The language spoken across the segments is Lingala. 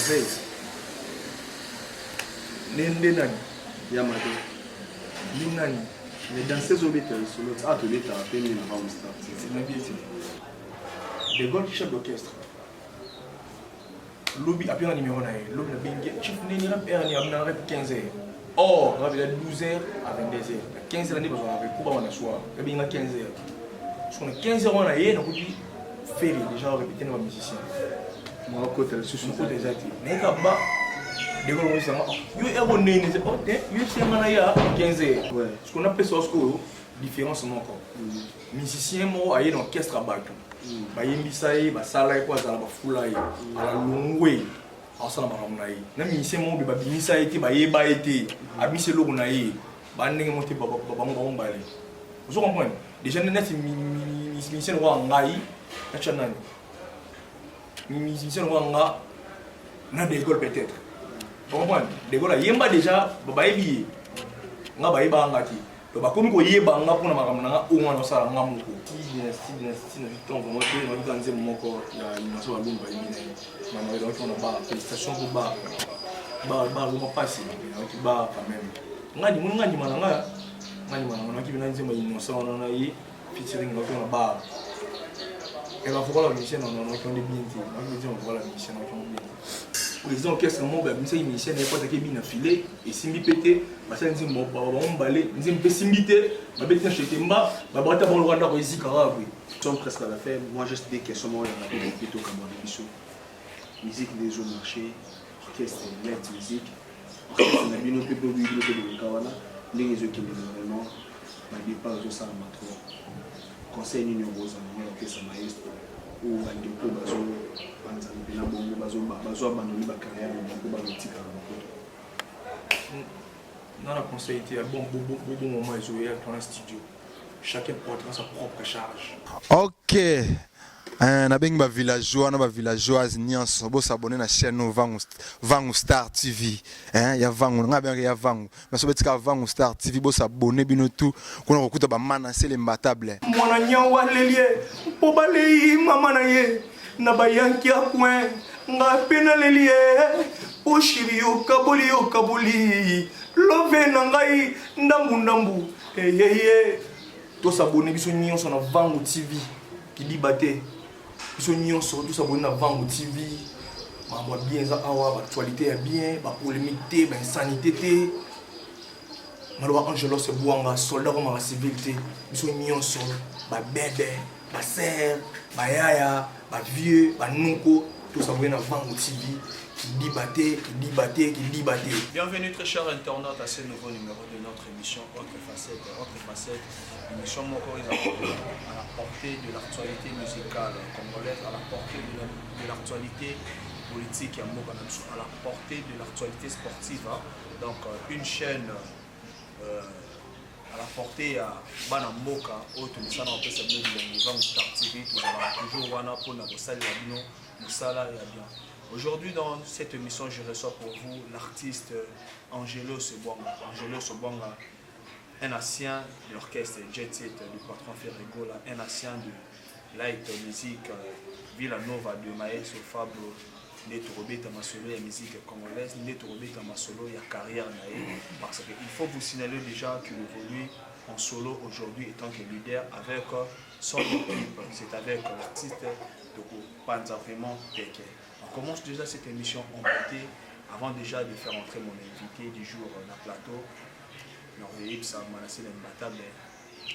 veille. Nani. Yamado. Nani. Mais dans ces obétés, sur l'autre, ah, tu l'as appelé avant le start. C'est ma vie. De Gaulle chef d'orchestre. Lobby a bien un numéro. Lobby a bien chef de 15 heures. Or, on avait 12 heures à 22 heures. 15 heures, on avait pour avoir un soir. Il y a 15 heures. Sur les 15 heures, on a eu fait déjà répéter nos musiciens. Moi, côté le sous côté des actifs. Mais quand bas, des gars, on dit yo est abonné, ils disent oh, yo c'est manaya 15 heures. Ouais. Ce qu'on appelle ça aussi différence encore. Musicien mo aye l'orchestre à bateau. Ba yembisa ye, ba sala ye kwa za ba fula ye. Ala longwe. Asala ba ramuna ye. Na musicien mo be ba bimisa ye te ba ye ba été. Abise lo na ye. Ba ndenge monte ba mo ba le. Vous comprenez? Déjà net musicien wa ngai. Acha nani. Musicien wa nga na des écoles peut-être. Vous comprenez? Des écoles yemba déjà ba yebi. Nga ba yeba ngati. Donc, comme vous voyez, on a un dynastie on va organiser mon corps, il y a une nation à l'ombre, il y a une félicitations pour bar, on passe, il y a quand même. On a dit, on a dit, on a dit, on a dit, featuring on a bar. Et on va voir la mission, on a dit, on va la mission, les orchestres sont des musiciens n'importe qui bien affilé et si mi pété parce que nous on balé nous me simité ma bête chez Temba ma boîte bon le Rwanda ko ici Karabwe sommes presque à la fin. Moi juste des questions moi on a plutôt comme émission musique des autres marchés orchestre net musique orchestre na bino pe produit de kawana les qui vraiment ma départ de ça ma trop conseil numéro 1 orchestre maestro ou bandeko bazo banza bina bongo bazo abandonner ba carrière na ba tika dans la conseillité à bon moment ils ont dans le studio chacun portera sa propre charge. OK. Na bengi ba villageois na ba villageoise nyonso bo s'abonner na chaîne Vangu Star TV ya Vangu nga bien ya Vangu mais so betika Vangu Star TV bo s'abonner bino tout kuna kokuta ba mana c'est les mbatable mwana nyawa lelie po balei mama na ye na ba yanki a point nga pena lelie o shiri yo kaboli love na ngai ndambu to s'abonner biso nyonso na Vangu TV qui dit baté biso nyonso to s'abonner na Vangu TV ma bien za awa ba actualité ya bien ba polémité ba insanité té Maloba Angelo se boanga soldat comme la civilité biso nyonso ba bébé ba sœur ba yaya ba vieux ba nuko to s'abonner na Vangu TV qui dit batté. Bienvenue très chers internautes à ce nouveau numéro de notre émission Autre Facette. Émission encore à la portée de l'actualité musicale congolaise, à la portée de l'actualité politique à la portée de l'actualité sportive. Donc une chaîne à la portée à Banamboka, autre Moussala, on peut s'appeler Vangu Star TV, toujours Wana pour la Moussala et bien. Aujourd'hui, dans cette émission, je reçois pour vous l'artiste Angelo Sobonga. Angelo Sobonga, un ancien de l'orchestre Jet Set du patron Ferregola, un ancien de Light Music Villanova de Maestro Fabio, Netorobeta Masolo, la musique congolaise, Netorobeta Masolo, il y a carrière naïe. Parce qu'il faut vous signaler déjà qu'il évolue en solo aujourd'hui étant que leader avec son équipe, c'est avec l'artiste de Panza vraiment Teke. On commence déjà cette émission en beauté avant déjà de faire entrer mon invité du jour dans le plateau. Norvéib, ça m'a laissé l'imbattable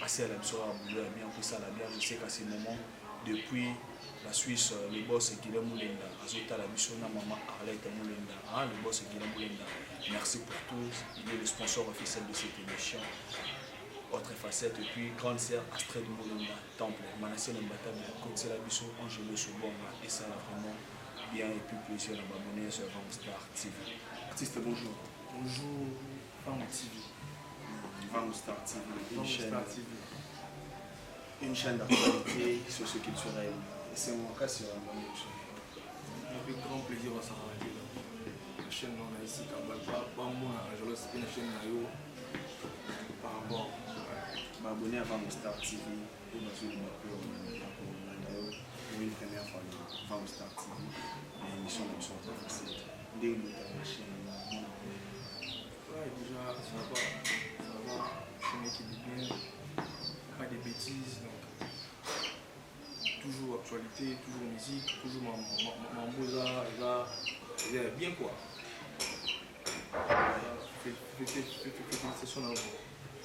assez à la bien, puis ça l'a bien, je sais qu'à ce moment, depuis la Suisse, le boss Guillaume Moulenda, Azota la mission na maman Arlette Moulenda, le boss Guillaume Moulenda. Merci pour tous, il est le sponsor officiel de cette émission. Autre facette, et puis grande sœur Astrid Moulenda, Temple, Manassé l'imbattable, côté la mission Angelo Sobonga, et ça l'a vraiment bien et puis plaisir de m'abonner sur Vangu Star TV. Artiste, bonjour. Bonjour, Vangu TV. Vangu Star TV, une chaîne d'actualité socio-culturelle. Et c'est mon cas sur la bonne chaîne. Avec grand plaisir à s'arranger là. La chaîne on a ici, pas moi, je laisse une chaîne par rapport. M'abonner à Vangu Star TV pour une première fois Vangu Star TV. L'émission de Autre Facette. ndenge motamarché na mona Ouais, déjà, ça va. C'est une équipe de bien. Pas de bêtises. Donc, toujours actualité, toujours musique, toujours Mamboza. Et là, c'est bien quoi. Félicitations à vous.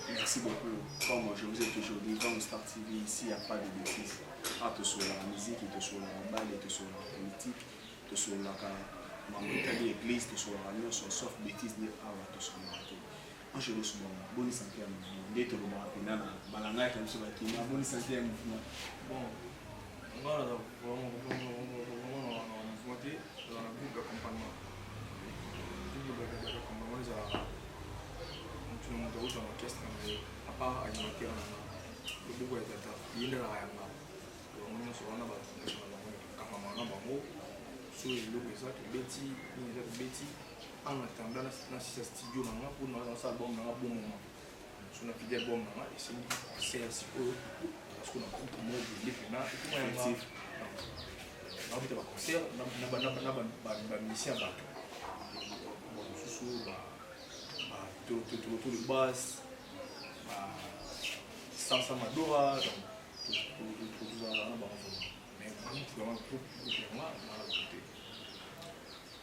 Merci beaucoup. Comme je vous ai toujours dit, dans Star TV, ici, il n'y a pas de bêtises. Ah, tu sur la musique, tu sur la balle, tu sur la politique, tu sur la l'église, tu sur la nuit, sauf bêtises, tu sur la radio. Moi, je le suis bonne santé à mouvement. Dès que vous me rappelez, balanga comme ça, bonne santé à mouvement. Bon, on va vraiment mouvementé dans un groupe d'accompagnement. Le groupe d'accompagnement, ils ont tout le monde dans l'orchestre, mais à part alimentaire, le groupe est à il y a un peu. On est sur un peu en attendant dans ce studio pour nous lancer l'album dans un bon moment. Sur la fidèle album, et c'est une concert parce qu'on a beaucoup de l'éphémère et tout le monde on a un concert, on a un musicien tout le basse, sans Madura, tout ça, mais vraiment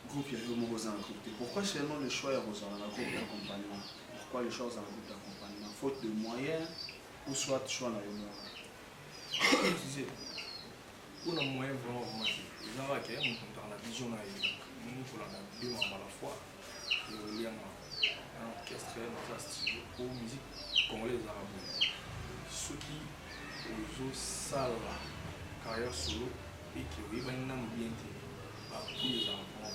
Groupe, il y a le mot aux groupe. Pourquoi seulement le choix est aux groupe d'accompagnement? Pourquoi le choix aux groupe d'accompagnement? Faute de moyens ou soit choix dans le moyen? On a moyen vraiment augmenté. Les gens qui ont la vision, nous pour la deux à la fois, le lien orchestre, dans la studio, pour musique congolaise arabe. Ceux qui ont salle carrière solo et qui ont bien été. Tous les enfants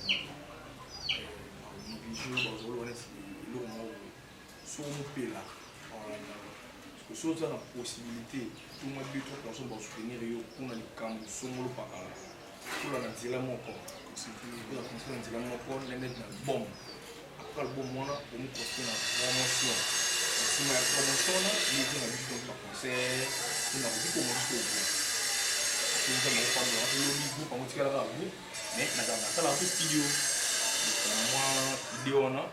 négligés dans le là. Parce que si on a la possibilité, tout le monde peut soutenir pour les camps, pour la dire mon corps. Pour la construire mon corps, bon. Après le bon moment, on peut construire la promotion. Si on a la promotion, les gens ont dit qu'on va concert, on a dit qu'on va faire. Nous avons fait le mais nous avons fait la studio. Moi, idée on a,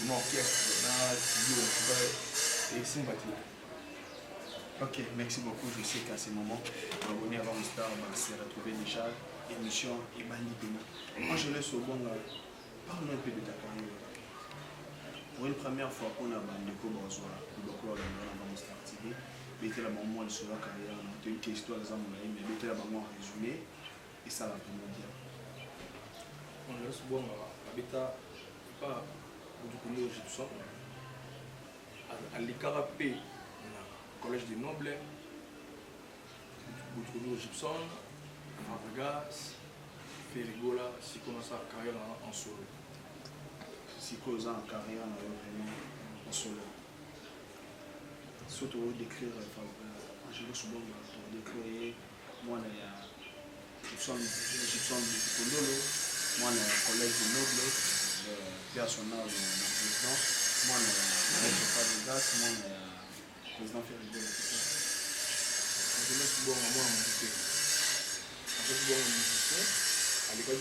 une orchestre, un studio, et sympathique. Ok, merci beaucoup. Je sais qu'à ce moment, l'abonné avant Star s'est retrouvé déjà. Émission et Bandi Pena. Moi, je laisse au bon. Parle-nous un peu de ta carrière. Pour une première fois qu'on a bandé comme Bonsoir, le Bokor dans Star TV. Mais la maman sur la carrière, on a une histoire de mais mettez la maman en résumé et ça va vraiment bien. On laisse bon à l'État, pas beaucoup de Gibson. À l'Icarapé, au collège des Nobles, beaucoup de Gibson, Fabregas, Ferigola, si on a sa carrière en solo. Si on a en carrière en solo. Surtout d'écrire, je veux souvent d'écrire, moi, il y a Gibson de Kondolo, moi, il y a un collège de Noble, personnel de président, moi, il y a un chauffeur de gaz, moi, il y a un président Ferrigo. Je laisse souvent à moi à mon côté. En fait, souvent à mon musicien, à l'école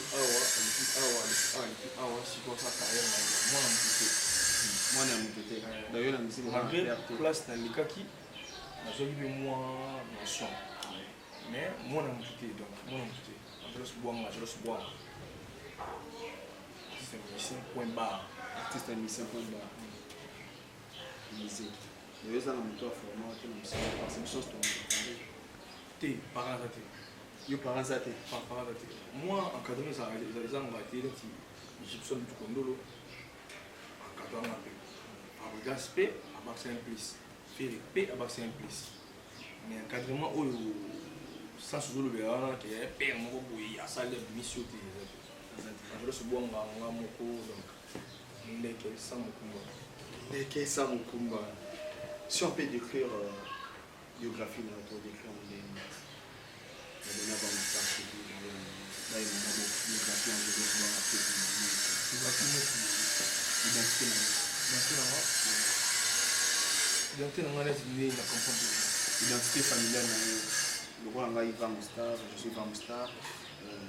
Awa, si pour sa carrière, moi à mon côté. Moi, je suis d'ailleurs, la musique malgré la place dans les kaki, je suis moins nation. Mais moi, je suis donc moi, je suis boire, je suis boire. C'est un musicien point barre. Artiste un musicien point barre. Musique. Je vais aller à mon tour format, c'est une chose que tu parents ça yo parents ça moi encadré ça les gens ont été Gibson du Kondolo encadré un peu avec Gaspé à Baxter plus Félix P à Baxter plus mais encadrement sans se le verra qui est père mon boy à salle de mission je le suis bon on a mon co donc ndeke sans Mukumba si on peut décrire biographie dans notre décrire on est dans le Star TV là il y a une biographie en jeu dans la identité familiale le roi Ivan Star, je suis Ivan Star,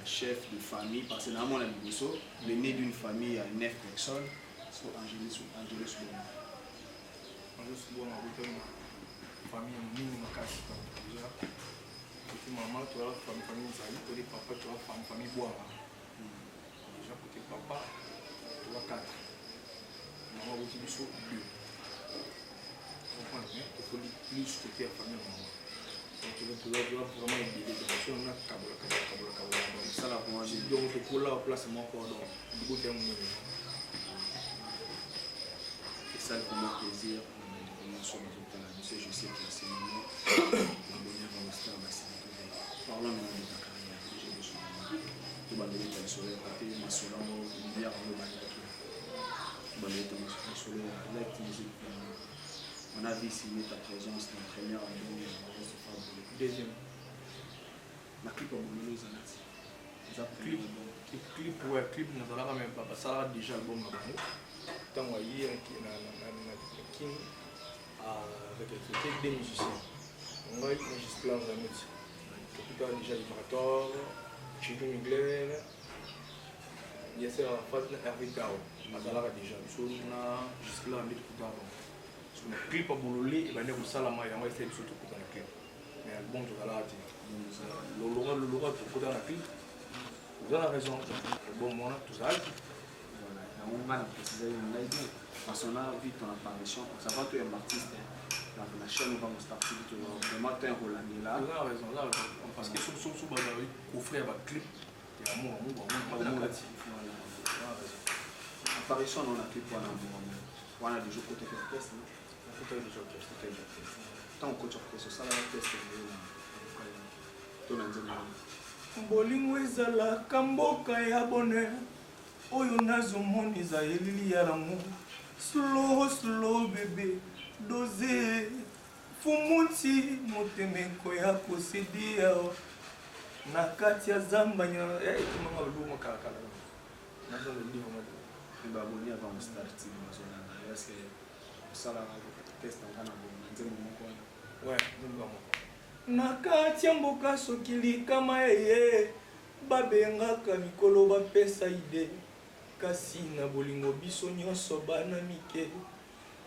chef de famille, parce que normalement, on a le né d'une famille à 9 personnes, c'est Angélus Bouma. Angélus Bouma, famille minime makasi déjà. Côté maman, tu as famille Zali, côté papa, tu as famille Boama. Déjà côté papa, tu as 4. Maman, vous dites 2. Vous comprenez? Il faut plus côté la famille maman. Donc tu vas vraiment aider les gens. On a Kabola. Ça là pour moi, j'ai donc pour là, place mon cordon. Du coup, tu as un moment. Et ça, pour mon plaisir, je sais que c'est le moment. La bonne avant le star, c'est le tour. Parlons maintenant de ta carrière. J'ai besoin de tout balayer ton soleil, partir ma soleil, il y a un balayer. Tout balayer ton soleil, l'activité. On a vu signer ta présence dans la première album, deuxième. Ma clip a boulé les années. Clip, ouais, clip, nous allons même pas. Ça a déjà l'album là-bas. Tant qu'on y est, King avec des musiciens. On va enregistrer dans la musique. Tout à déjà Liberator, Chico Miguel, Yasser Arafat, Hervé Tao. Mazala déjà. On a jusque là un peu plus tard. Sur le clip à Boulolé, il va y avoir ça là, il va y avoir surtout pour la clip. Mais l'album tout à l'heure, le Laura pour la clip. Vous avez raison. Bon, moi, tout ça. Voilà. On va préciser une idée. Parce qu'on a vu ton apparition. Ça va que tu es un artiste. La chaîne va me starter. Vraiment, tu es un Roland là. Vous avez raison. Parce que sous offrir un clip, il y a un amour. Apparition dans la clip, on a déjà côté orchestre. Tant que tu orchestre, ça va orchestre. Bolingo ezalaka mboka ya bonheur oyo nazomona eza elili ya lamour slow bébé dosé fumuti motema ekoya kosedia na kati ya zamba mama lumo kalakala nazo le livre moi baboni avant de starter mazona parce que ça la test en kana bon nzembo moko ouais nzembo moko na kati ya mboka soki likama eye babengaka mikolo bapesa ide kasi na bolingo biso nyonso bana mike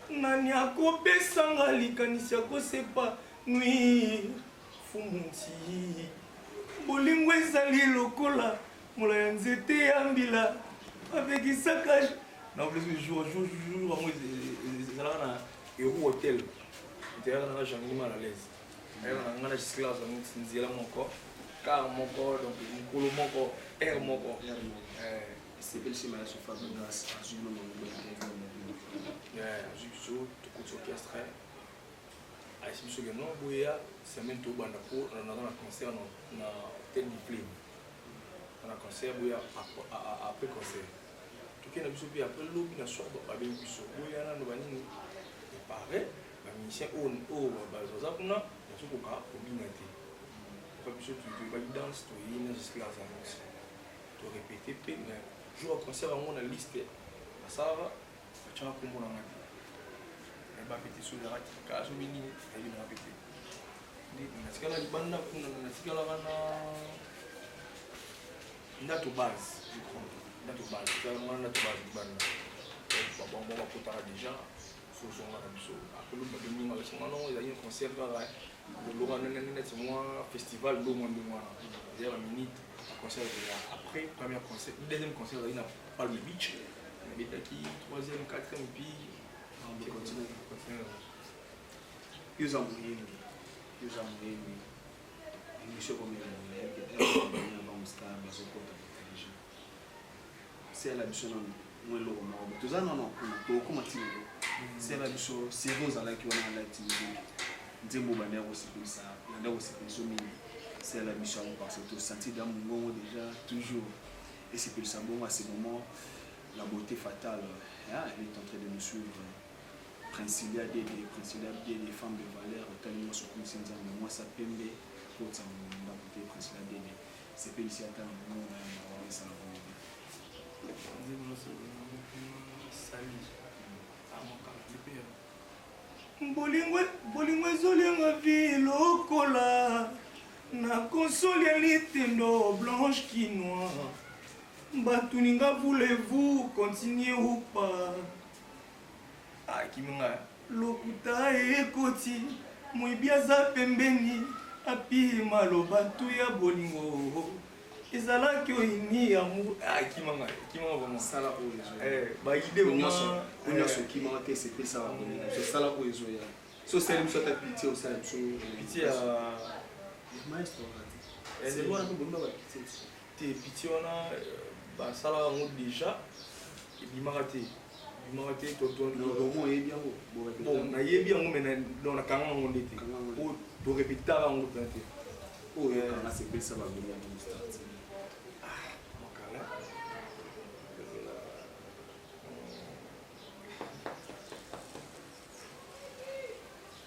nani akopesanga likanisi ya kosepa nui fumunti bolingo ezali lokola mola ya nzete ya mbila apekisaka na plus jour yango ezalaka na Héros Hotel ezalaka na jangi mal à l'aise on a jusque là on nzela moko car moko donc mokolo moko air moko c'est belle chez ma sofa grâce à Jules Mongo Jules tout côté orchestre à ce que non boya c'est même tout banda pour on a un concert na Hôtel du Fleuve on a concert boya après concert tout qui na biso puis après lobby na soir ba ben biso boya na no banini et pareil ba musicien ba zoza kuna tukoka obinate pas biso tu va danse to yina jusqu'à la mix to répéter pe mais jour au concert on a liste ça va tu as combo na ngati et ba petit sur la rati ka so mini et bien répéter ndi na sikala libanda kuna na sikala bana ndato base je crois ndato base ça na to base libanda bon va potara déjà sur son la biso après le demi avec son nom il y a un concert là le Laurent c'est moi festival d'au moins 2 mois il y a 1 minute concert après premier concert deuxième concert il y a Palm Beach mais qui troisième quatrième puis on continue yuza muhindi monsieur comme avant star bazokota télévision c'est la mission moi le roman tout ça non to comment tu c'est la mission c'est vous à la qui on a la TV nzembo bana aussi comme ça nanda aussi comme c'est la mission parce que tout senti dans mon déjà toujours et c'est que ça bon à ce moment la beauté fatale elle est en train de nous suivre principal des femmes de valeur tellement sur comme c'est moi ça pembe pour ça la beauté principal des c'est pas ici à temps non ça bolingo ezolinga vi lokola na console ya Nintendo blanche quinoa. Batuninga, voulez-vous continuer ou pas? Ah, Kimunga. Lokuta ekoti, moibiaza pembeni, api maloba tu ya bolingo. Ezalaki oini amour. Ah, Kimanga vraiment. Sala oyo. Ba idée vraiment. On a ce qui m'a été c'est ça va bonner. C'est sala oyo ya. So c'est même soit ta pitié au ça so Pitié à maestro. C'est moi qui bonne ba pitié. Te pitié on a ba sala on déjà et bimaraté. Bimaraté toto non bon et bien bon na yebi yango mais dans la kanga on était. Pour to répéter on planter. Oh là c'est ça va bonner à start.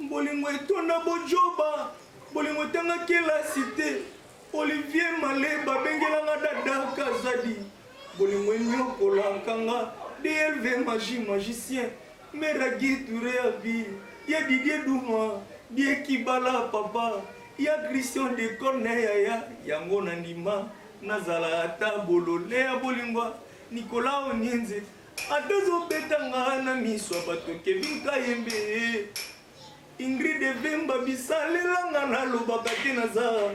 Bolingo etonda bojoba, bolingo tanga kela cité. Olivier Maleba bengelanga dada Kazadi. Bolingo nyokola kanga DLV magicien. Meragi Touré Abi. Ya Didier Douma, Die Kibala papa. Ya Christian de Corneille yango nandima nazala ata bolole ya bolingo Nicolas Onienze. Adozo betanga na miso bato Kevin Kayembe. Ingrid Vemba bisalelanga na lobaka te naza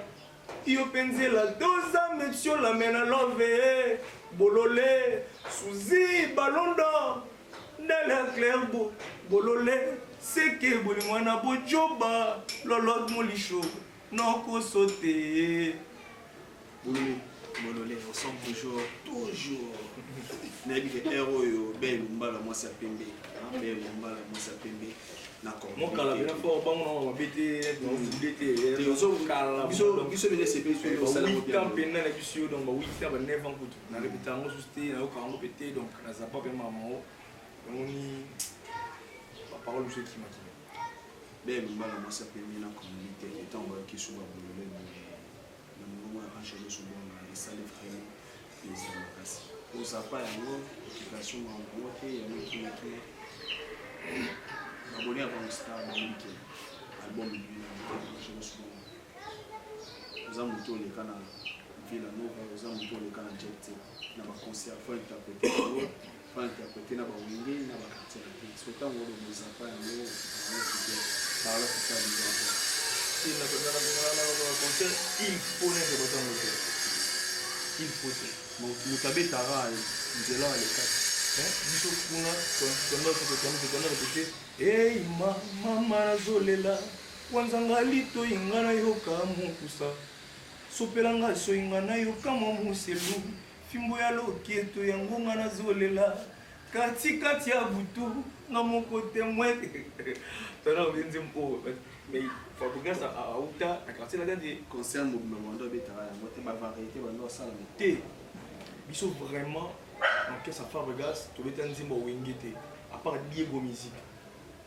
yo penzela doza monsieur la mena love bolole Suzy Balonda Ndala Clairbo bolole seke bolingo na bojoba lolo molisho noko sauter bolole on sent toujours nabi ke héros yo bel mbala moi sa pembe bel mbala moi sa pembe. Mon kala bien fort ba mon bete no bete te ozo kala biso bele se biso yo sala mo bien pena na biso donc ba 8 ans ba 9 ans kutu na repeta ngo susté na ko ngo pété donc na za pas bien maman on ni la parole je qui m'a dit ben mbala moi ça peut na communauté étant ba ki sou ba bolole na mo ma enchaîner sur bon na salle vraiment les amis pour ça pas yango occupation ma ngo te ya mo ki abonné avant le star de album de nous avons tous les canaux Villa Nova, nous avons tous les canaux Jet na ba concert faut interpréter na ba wingi na ba quartier so tant ngo nous a pas yango par là c'est ça si na concert il faut ne pas tant il faut mutabe tara nzela les quatre biso kuna tona répéter hey mama nazolela wanzanga lito inga na yoka mukusa sopelanga so inga na yoka muselu fimbo ya loketo yango nga nazolela kati ya butu nga moko temwete tona benzi mpo mais faut que ça a uta na quartier la de concert mobile mondo betara yango te ba variété ba no sala te biso vraiment en caisse à Fabregas to beta nzimba wingete à part Diego musique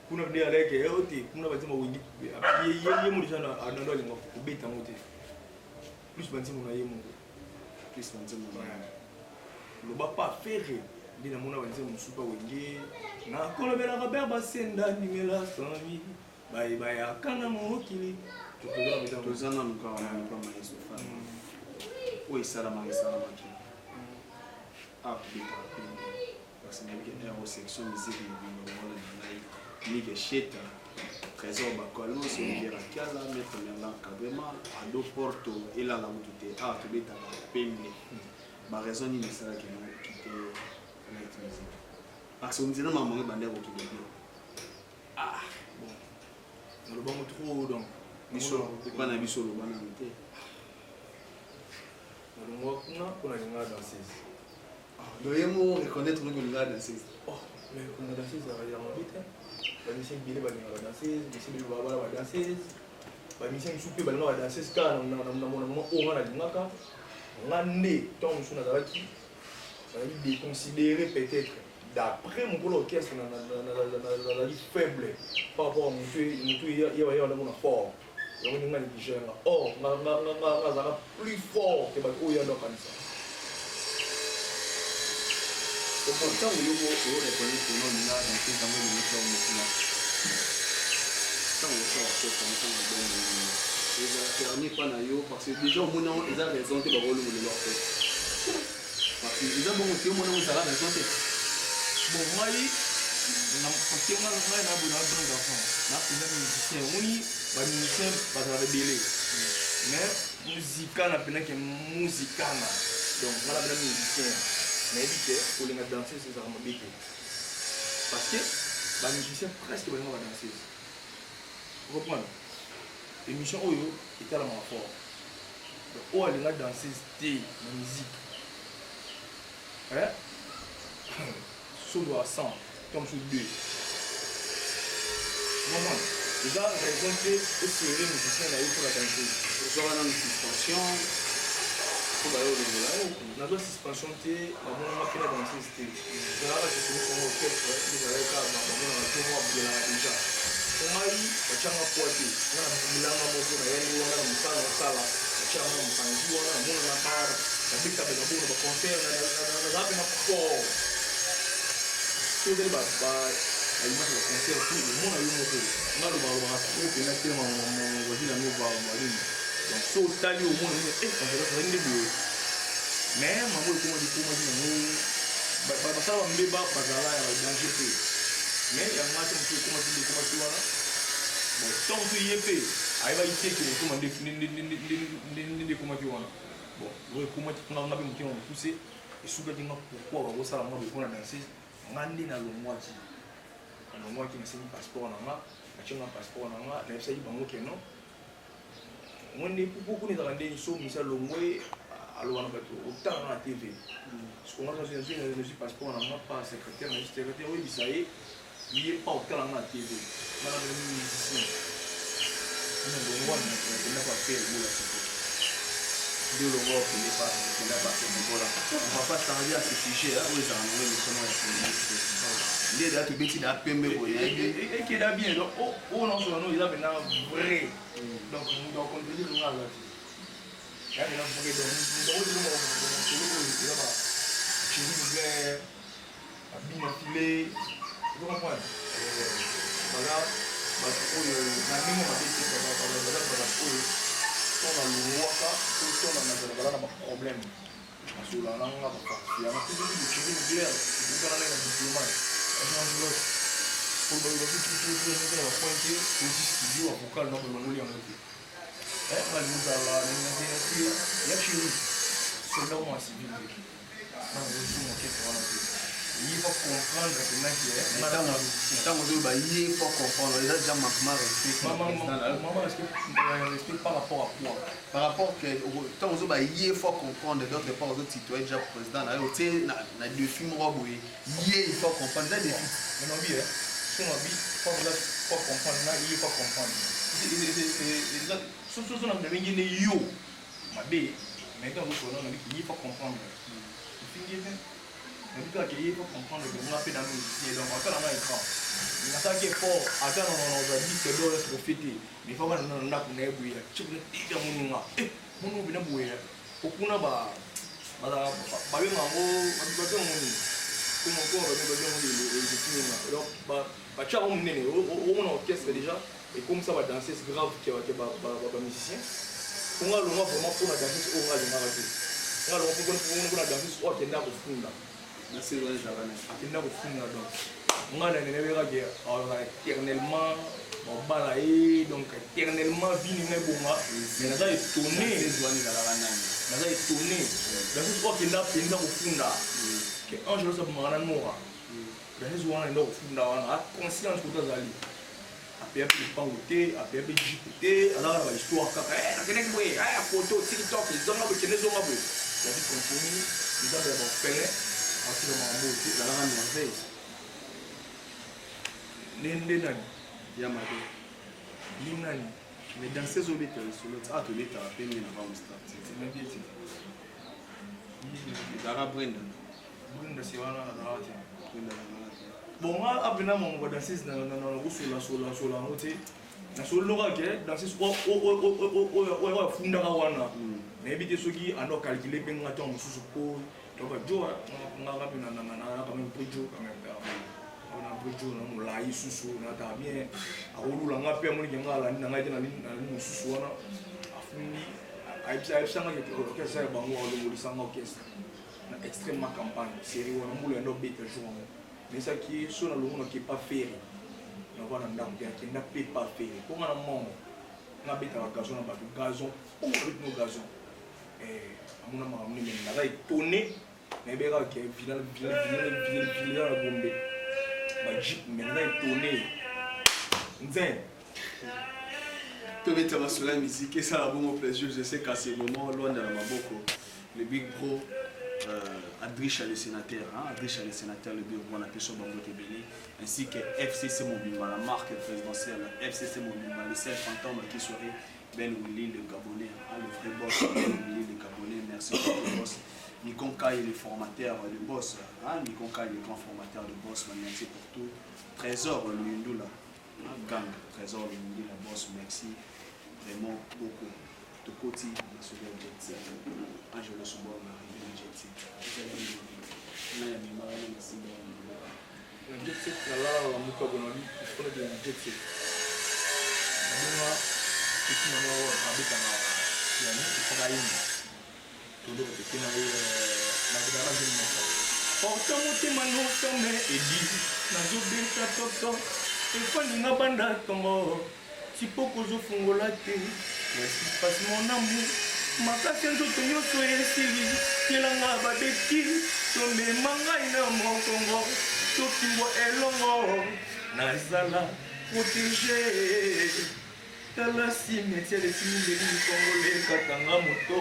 kuna de avec yote kuna bazima wingi ye mo déjà na ndo lengo ko beta mote plus banzimo na ye mo plus banzimo na lo ba pas faire dina mona banzimo super wingi na kolobela Robert Basenda nimela sanvi bye akana mo kili to programme dans deux ans encore na pas maïs fa oui salama ki ah parce que il y a une section musique ni que cheta trésor bakolo c'est une birakala mettre là carrément à do porto et là tout ah tu beta pembe ma raison ni ça qui nous quitter la musique parce que on dit non maman bandé autour de nous ah bon le bon trop donc biso pas na biso le bana mité on va kuna nga danseuse doyemo reconnaître le gars danseuse oh mais comme danseuse ça va dire en vite ba mission bile ba nga danseuse mission bile ba ba danseuse ba mission soupe ba nga danseuse kana na mona o nga na ngaka ngane tant musu na zabaki ba di déconsidérer peut-être d'après mon orchestre na faible par rapport à mon il va y avoir un fort donc on a dit genre oh nga za plus fort que ba o ya donc ça. Pourtant, on reconnaît que l'on a dans ces années de l'histoire. Quand on sort, c'est comme ça, on permis pas nayo parce que déjà au moment ils ont raison de rôle de leur fait parce que ils ont bon au moment où ça a raison bon moi parce que moi na bon d'enfant na pina musicien oui ba musicien ba ça délai mais musica na pina que musicana donc voilà bien musicien mais dit pour les danser c'est ça m'a bité parce que ba musicien presque ba danser vous comprenez émission oyo était la ma fort donc on allait danser style la musique hein solo à 100 comme sur 2 maman déjà raison que c'est les musiciens là pour la danser ils sont dans une suspension pour aller au niveau na do suspension te ba mona ma pena danser style ça là c'est son orchestre ils allaient pas ba mona na tour de la déjà ngai bachanga poate na milanga moko na yeli wana msala sala bachanga mpanzi wana na mona na bar na bika be ngabo ba concert na zapi na ko so de ba ai ma ko concert tout le monde a eu moto ngalo ba ba ko pe na tema mo wajila no ba mali donc so tali au monde on va faire une vidéo mais maman ko mo di ko mo di no ba sala mbeba ba zala ya danger pe mais il y a un match qui comment tu vois là bon tant que il est fait il va y faire que comment des comment tu vois là bon ouais comment tu on a bien qui on poussé et souga qui pourquoi on va ça on va danser ngandi na lo moitié na moitié na c'est passeport na ma achanga passeport na ma na ça y bango que non on est beaucoup ni dans des choses mais ça lo mwe alors on va tout autant na TV ce qu'on a dans une passeport na ma pas secrétaire mais secrétaire oui ça y est il n'est pas au talent à la TV. Madame le musicien. On n'a pas fait le boulot. De l'Europe, il n'est pas fait le boulot. On ne va pas s'arrêter à ce sujet. Où ils ont envoyé le chemin. Il est là, tu bêtis à PME. Et qui est bien. Donc, oh non, il a maintenant vrai. Donc, on peut dire que nous avons là. Il y a un vrai. Donc, nous avons filé. Vous comprenez? Voilà, parce que la même chose que on a le roi là, on a un problème. Parce que là, on a un parti. On a fait des choses de guerre. On a un diplomate. On a un bloc. Pour le bloc, on a pointé au studio à vocal dans le monde. On a dit, on a dit ça là, on a dit, il y a chez nous. C'est là où on a civil. On a dit, on a dit, il faut comprendre que maintenant il faut comprendre il a déjà maman respect par rapport à quoi par rapport que tant aux il faut comprendre d'autres part aux autres citoyens déjà président là na défi moi boy il faut comprendre ça défi non bien son habit faut comprendre là il faut comprendre c'est surtout on a bien yo ma bé maintenant il faut comprendre mais il faut comprendre que on a fait dans nos musiciens donc on a un écran il a ça qui est fort attends on a dit que doit être profité mais il faut qu'on a pour nebouiller tu peux dire mon nom mon bien bouiller pour qu'on a ba bien mambo ba bien mon comment quoi ba bien mon donc ba tu as mon nez on a orchestre déjà et comme ça va danser c'est grave que ba musicien on a le vraiment pour la danser on a le marathon on a le pour la danser au tenda au fond là merci les javanais akenda kofunga donc ngana nenebeka ke éternellement balaye donc éternellement vini na bonga mais naza étonné dans ce quoi kenda penda kofunga que ange ça mangana mora dans ce wana ndo kofunga wana conscience ko tazali après pas côté après jipté alors la histoire kaka akenda kwe aya photo TikTok ils ont la kende zonga bo la vie continue ils ont d'abord fait c'est la grande merveille. Mais dans ces obétés, sur l'autre, ah, tu l'es à peine avant de starter. C'est même bien. Dara Brenda. Brenda, c'est voilà, bon, moi, après, on va danser dans la côté. Dans ce local, dans ce sport, mais éviter ceux qui ont calculé, bien attendre sous ce pot. Donc, Joe, on a quand même pris Joe quand même. on a pris tout on l'a eu sous on a bien a roulé on a pris mon gars là on a été dans le sous on a fini a ça m'a dit que ça va moi le ça m'a orchestre extrêmement campagne série on a moulé no bête jour mais ça qui est sur le monde qui est pas fait on va dans bien qui n'a pas fait pour un moment on a bête à gazon on a gazon on a nos gazon et à mon amour on a étonné mais bien que final la bombe ba jeep maintenant étonné nzen tout le temps sur la musique et ça a bon plaisir je sais qu'à ce moment loin de la maboko le big bro Adricha le sénateur Adricha le sénateur le bureau on appelle sur Bango Tebeli ainsi que FCC Mobile la marque présidentielle FCC Mobile le seul fantôme qui serait Ben Willy le Gabonais le vrai boss Ben Willy le Gabonais merci pour le boss Nikonka est le formateur de boss Nikonka est le grand formateur de boss merci pour tout Trésor le Yundula gang Trésor le Yundula boss merci vraiment beaucoup de côté sur le jet set Angelo Sobo arrivé le jet set on a mis mal merci le jet set là on a bonoli pour le jet set moi c'est qui m'a habité là il y a une cocaïne tout le monde qui n'a la grave de moi porte motema no sommet et dit na zo beta toto et fani na banda tongo tipoko zo fungola te qu'est-ce qui se passe mon amour makasi nzoto nyonso esili kelanga babeti tomema ngai na mokongo tokimbwa elongo nazala protégé tala cimetière esimindeli likongole katanga moto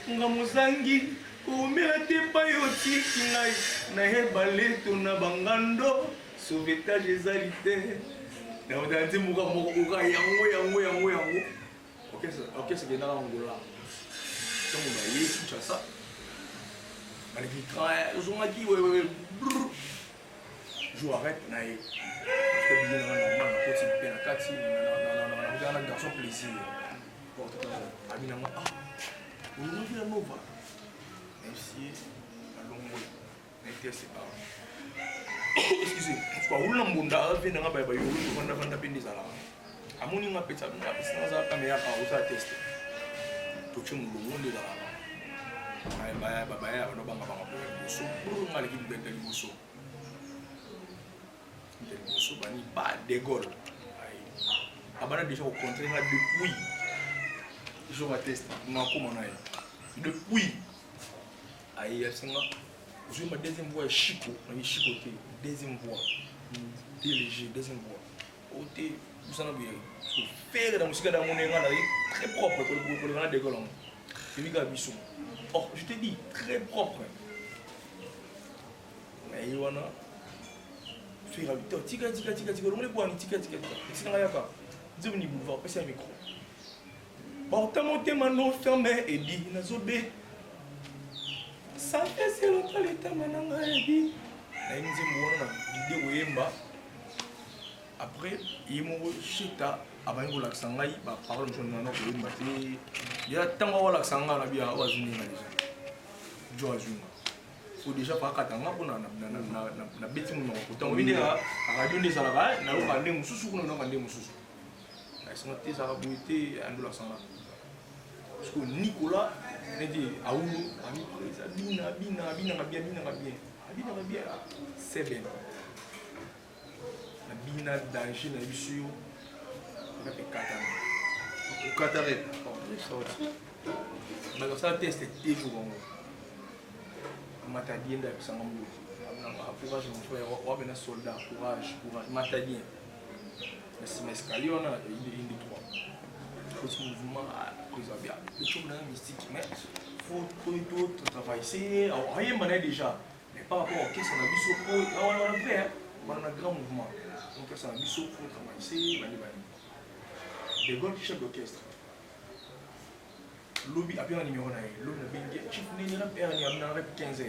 nga mozangi komela te epai otiki ngai nayeba leto na bangando sauvetage ezali te naoda nzembuka mokokoka yango orchestre kendaka ngola ntango baye kinshasa baleki train ozongaki jour arrête na ye parce que billet nanga normal nakoti mpe na kati nakozala na garçon plaisir abi nanga olingi ya nova merci alongola na etese ba excusez kwa ulula mbunda ave nanga bayolu vanda mpe ndezalaka amoni nga pesa naza kamera ka oza teste toche mulungu ndezalaka babaya banobanga bango liboso nga leki libenda liboso bani ba de Gaulle abana déjà au contraire là depuis jour à test na comment na depuis aïe singa je ma deuxième voix chico na chicoté deuxième voix léger deuxième voix côté vous en avez faire la musique dans mon élan très propre pour le de Gaulle c'est gars biso oh je te dis très propre mais il y en a tika lomole bwani tika esinanga yaka nzemuni boulevard pesa ya micro porte motema no ferme edi nazobe ça fait si longtemps letama nanga edi nayebi nzembo wana na video koyemba après ye moko shita abangi kolakisa ngai baparole mosusu nana koyemba te ya ntango awalakisa ngai na bia oazunenga deja jo azunga faut déjà pas katanga pona na beti mu no kutango binde ka radio ndezala na loka nde mususu kuna na kande mususu na sanga te za buite andula sanga parce que Nicolas ne dit aulu ami presa bina ngabia c'est bien na bina danger na bisu na pe katanga au Qataré na ça test te jour matadien da kusanga mbu courage mon frère wa bena soldat courage matadien mais escalier on a une 3 petit mouvement prise à bien le tout dans mystique mais faut tout travail c'est rien mané déjà mais par rapport au qu'est-ce qu'on a vu sur on a fait on a grand mouvement donc ça a vu sur pour travail c'est bani des grands chefs d'orchestre lobby a bien un numéro là lobby na bengi chief ni na père ni amna rep 15h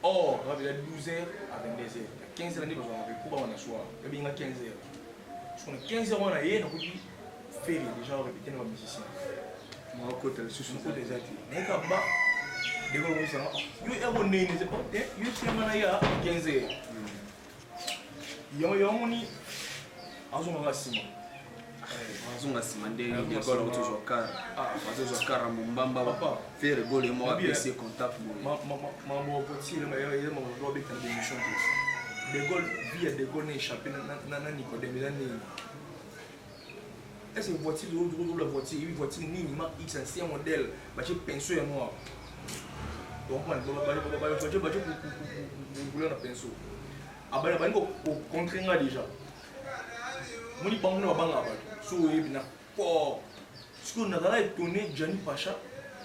or rabi la 12h à 22h 15h ni besoin avec pour on a soir le benga 15h sur 15h on a yé na kudi faire déjà répéter nos musiciens moi côté sur côté des artistes mais ka ba de ko mo ça yo e wonne ni c'est pas yo c'est mana ya 15h yamoni azonga sima azonga sima ndenge école toujours car toujours car mombamba papa faire gol et moi PC contact mambo potile ma yele mambo robe kan démission de gol via de gol ne échappé na Nicodème ni est-ce que voiture la voiture une voiture ni ma X ancien modèle ba ci pinceau ya moi donc man ba pour na pinceau abana ba ngo contrer nga déjà moni bango na banga ba so yebina po ce qu'on a là étonné Johnny Pacha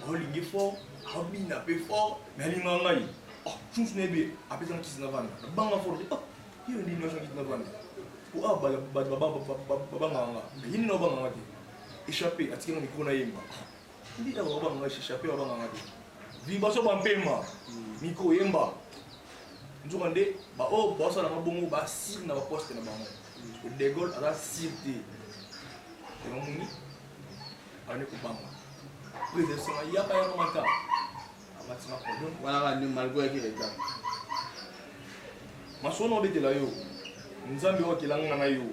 Rolingue fort Habina pe fort mais li ngai oh tous nebe apesa qui na vanda banga fort oh il y a une notion qui na vanda pour banga mais il no banga te échapper atika micro na yemba ndi da banga échapper banga te viba so bampema micro yemba nzokande ba oh bossa na bongo ba sir na ba poste na bango o de gol ala sirte te ngomuni ane kubanga président ya pa ya maka amatina podium wala ni malgré qui est là masono betela yo nzambe wakilanga na yo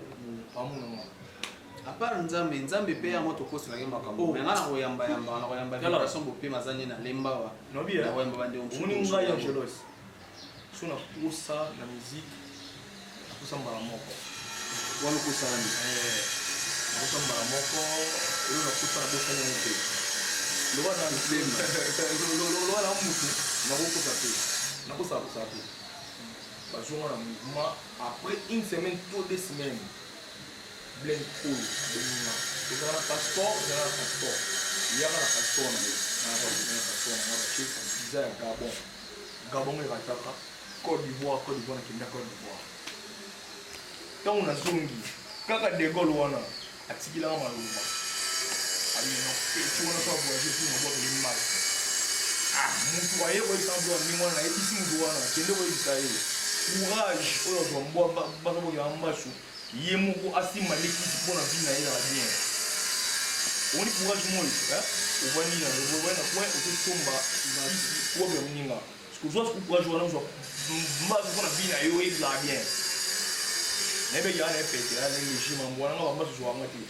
pamuna à part nzambe pe ya moto kosi na ngema kambo mais ngana ko yamba na ko yamba la sombo pe mazani na lemba wa no bia na wemba bande on muni ngai ya jealous sona kusa na musique kusa mbala moko wana kusa ni kusa mbala moko yo na kusa na bosa ni mpe lo wana mplema lo wana mutu na ko kusa pe na kusa pe parce qu'on a mouvement après une semaine tout 2 semaines plein cool donc on a passeport il y a un passeport na Gabon et Rataka Côte d'Ivoire na Kenya Côte d'Ivoire tant on a zongi kaka de gol wana atikila maluba ali no tu wana kwa voyager pour mo boto limal mutu waye ko isambo ni mwana na ebisi mutu wana kende ko isaye courage oyo dombo bazo ya mbasu yemoko asima lekisi pona vina ila bien oni courage moi ubani na ubani na kwa ukusomba kwa bya mninga sikuzoa courage wana zo mbazo pona vina yo ila bien nebe ya na pete ya ngi shima mbwana nga bambasu zo amati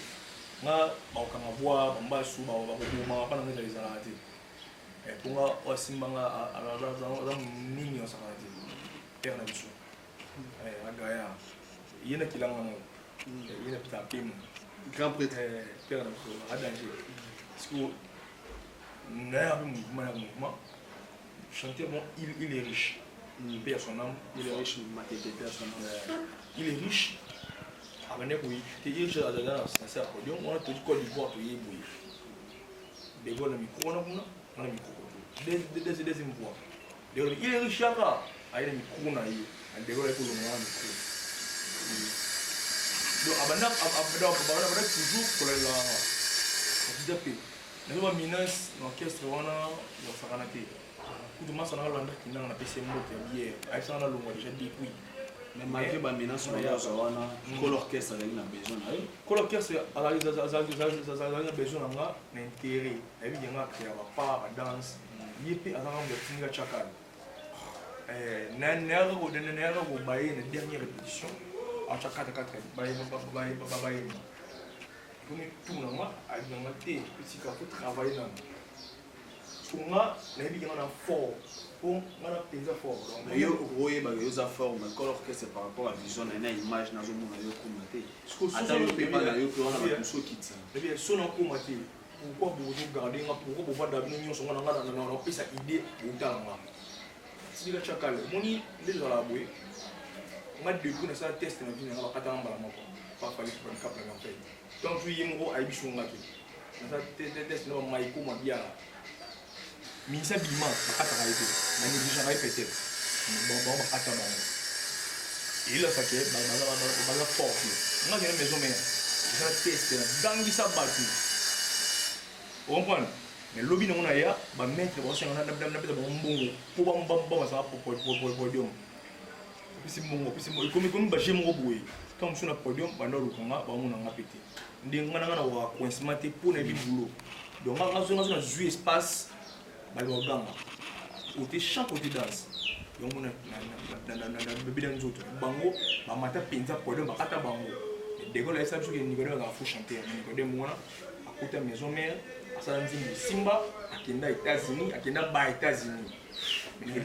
nga bakanga bwa bambasu ba bakuma pana ngeza izalati ponga osimba nga ala nini osakati père na biso agaya yena kilanga no yena pita pim grand prêtre père na biso a danger parce que n'a un mouvement chanter bon il est riche père son âme il est riche matete personne il est riche abane ko te yje azala na sa podium on a tout Côte d'Ivoire to yeboué de gol na micro na micro deuxième fois il est riche là aina micro na hiyo andego yako lo mwana micro donc abana toujours pour la petit peu na menace l'orchestre wana yo sakana te kutu masa na landa kinanga na PC moto bien aisa na longo déjà depuis mais malgré ba menace na wana ko l'orchestre na besoin na ko l'orchestre ala za besoin nga na intérêt ebi nga créer ba part danse yepe azanga mbotinga chakala nera ko baye na dernière répétition à chaque 4 baye pour nous tout na moi avec na té petit ka faut travailler na tunga na bi ngana fort pour ngana pesa fort donc yo roye ba yo za fort mais ko l'orchestre par rapport à vision na image na zo mona yo ko maté ata yo pe ba na yo ko na ba so kitsa bien so na ko maté pourquoi vous garder nga pourquoi vous vendre bino nyonso ngana na pesa idée utanga sika chakale moni lezo la boy ma depuis na sa test na vina ba kata mbala moko pa fali pour un cap na ngampay donc tu yemo ay bisu ngaki na sa test no mai ko mabia minisa bima bakata ka ite na ni bisa kai pete ba bakata ba ila sake ba fort nga ni maison mais sa test na dangi sa batu on comprend mais lobby na ya ba mettre ba so na pesa ba mbongo po ba sa podium pisi mbongo comme ba jemo boye comme sur na podium ba ndo rukonga ba mona ngapete ndinga na wa coincement te pour na bi boulot donc nga zo na jouer espace ba lo ganga côté chant côté danse yango na bébé dans autres bango ba mata penza problème ba kata bango de Gaulle esa biso ke Nicodème a fou chanter Nicodème mona akota maison mère asala nzimbo simba akenda États-Unis akenda ba États-Unis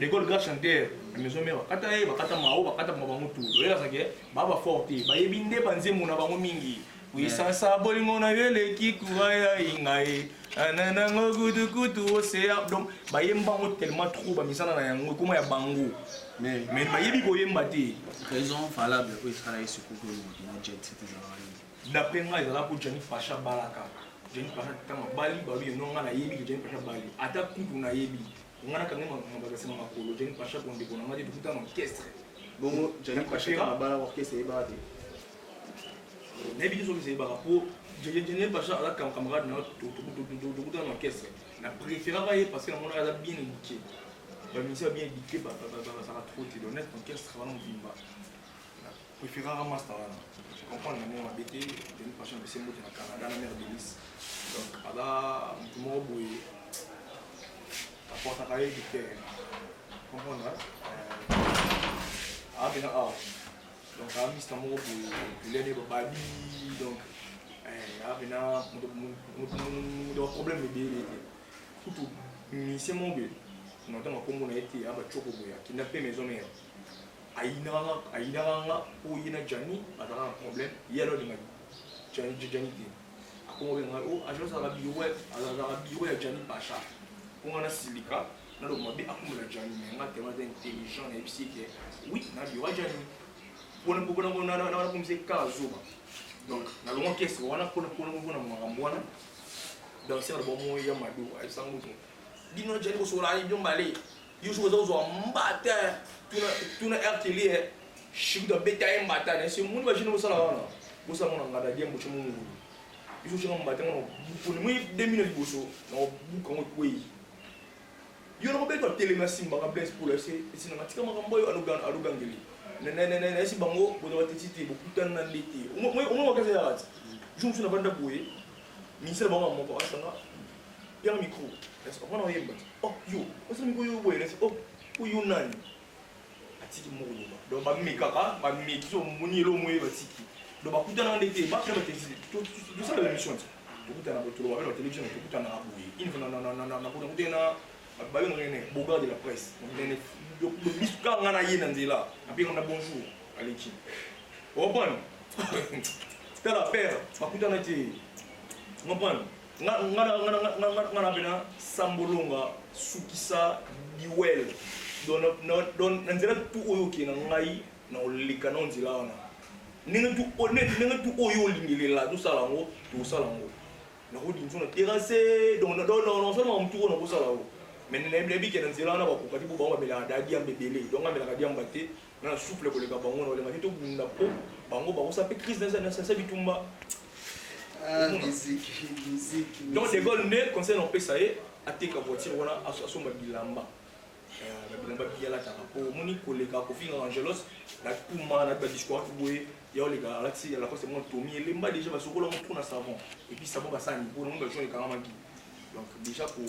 de Gaulle grand chanteur na maison mère bakata mao bakata bango tout olela sake ba forte ba yebinde banzembo na bango mingi wisasa bolingo na yeleki kuaya ingae ananango kutu osea donc ba yembango tellement trop ba misana na yango comment ya bango mais ba yebi ko yemba te raison valable pour travailler sur Google ou jet c'était ça. d'après moi ils ont pour Johnny Pacha Balaka Johnny Pacha tama bali ba bi no nga na yebi Johnny Pacha bali ata kutu na yebi ngana kangi mabaka sema makolo Johnny Pacha konde kona ngati tukuta na orchestre Bon Johnny Pacha na bala orchestre e ba te nebi so bi se ba pour Johnny Pacha ala camarade na tukuta na orchestre na préféré parce que na mona ala bien éduqué ba ministère bien éduqué ba ça va trop te honnête orchestre va non vimba préféré master là comprendre mon habité Johnny Pacha c'est mo na Canada na mer de Nice donc ala mo boy apporte à du cœur comprendre donc à Mister mo pour l'année babi donc avena mo problème de tout c'est mon but notamment comme on a été à Bachoko boya qui n'a pas maison mère aïna pour yina Johnny a un problème il y a l'autre Johnny comment on va oh agence à la bio à Johnny Pacha pour on a silica na lo mabe akumula Johnny mais on a tellement intelligent et psychique oui na bio Johnny pour na comme c'est kazuba donc na lo qu'est-ce on a pour na donc c'est le bon moyen ya madu ay sangu dino Johnny ko so la yo mbale yo so zo mbata tuna RTL shigda beta mbata na c'est mun ba jino sala wana bosa mona ngada dia mucho mungu iso chinga mbata ngono pour moi 2 minutes boso na buka ngo kwei yo no beto tele na simba ka bless pour ese isi na tika makambo yo alugangeli na esi bango bodo watiti bokutana na leti umo wakaza ya ati jumsu na banda boye ministre bango mo ko asanga ya micro est-ce qu'on a yemba oh yo osa micro yo boye oh yo nani atiki mo yo do ba mikaka ba mikso muni lo moye batiki do ba kutana na leti ba kama tezi tout ça la mission tukutana botolo wa la télévision tukutana na boye in na kutana ba yo ngene boga de la presse ngene yo bisuka ngana yena nzela apika na bonjour aleki obana c'est la paire bakutana ti ngopana ngana bena sambolonga sukisa diwel don nzela tu oyo kina ngai na olika na nzela wana ninga tu oyo lingelela tu salango na rodi nsona terrasse donc non seulement mtu na kosala mais nebi ke nzela wana bakokati bo bango bamela dadi ya mbebele donc amela dadi ya mbate na souffle koleka bango na olenga to bunda po bango bakosa pe crise na sa bitumba musique donc de Gaulle ne conseil on peut ça ateka voiture wana asomba bilamba biala taka po moni koleka ko finga Angelos la tuma na ba discours ko boye ya olega alati la cause mon tomi elemba déjà basokola mo na savon et puis savon basani pour nous besoin de karamaki donc déjà pour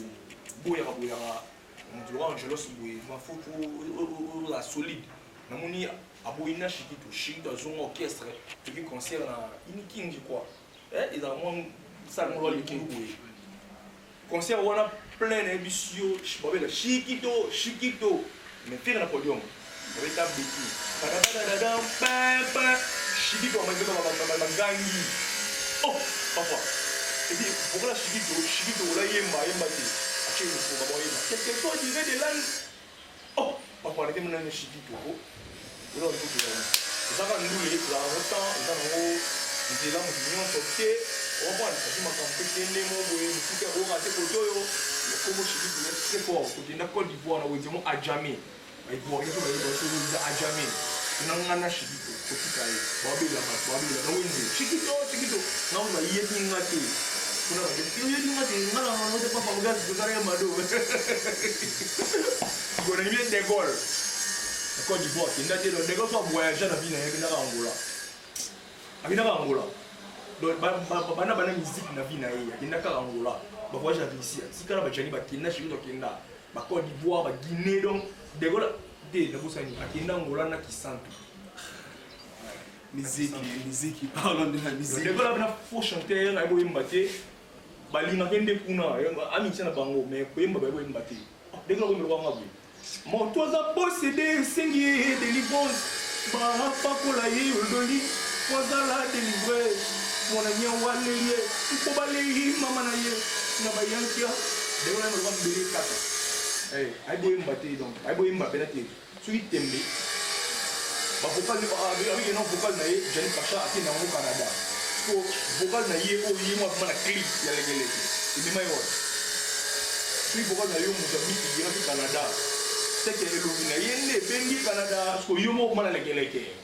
boya ka boya on doit Angelos boye ma photo la solide na moni aboyina shikito zongo orchestre tu qui concert na King je crois ils ont ça mon le King boye concert wana plein d'émissions babela shikito mais faire na podium avec ta béki shikito ma gangi oh papa et puis pour la shikito la yemba ti ache ni ko baba yemba quelque chose du de langue oh papa ne temna ni shikito ko ro ndo ko ça va nous les la autant ça no ndila mo nyon soke o bon kasi makampete ndemo boye musika o rate ko toyo como shikito ne c'est fort ko tinda Côte d'Ivoire na wenzemo a jamais ai bo yeso ba yeso a jamais nangana shikito ko tikaye babila na wenze shikito na ba yeti ngati kuna ba yeti ngati ngala no de papa ngati ko kare mado ko na mie de Gaulle Côte d'Ivoire tinda de de ko so voyager na bina yeki na Angola donc bana musique na bina ye yeki na Angola ba voyager ici si kana ba jani ba kinna shikito kinda ba Côte d'Ivoire ba Guinée donc de Gaulle te nabosani akenda ngola na kisantu Musique, parlons de la musique. ndeko la bina faux chanteur ay boyemba te balingaka nde kuna amitia na bango mais koyemba baboyemba te ndeko la boyemba kwanga boye moto aza posede esengi ye délivrance bapakola ye ololi po azala délivre mona nye waleli ye mpo balei mama na ye na bayankia ndeko la yemba mbele kaka ay boyemba te donc ay boyemba pena te soki tembe vocal avec un vocal na ye Jani Pacha ati na ngo Canada so vocal na ye o ye mo na clip ya legeleke ibima yo so vocal na yo Mozambique ya fi Canada c'est que le na ye ne bengi Canada so yo mo na legeleke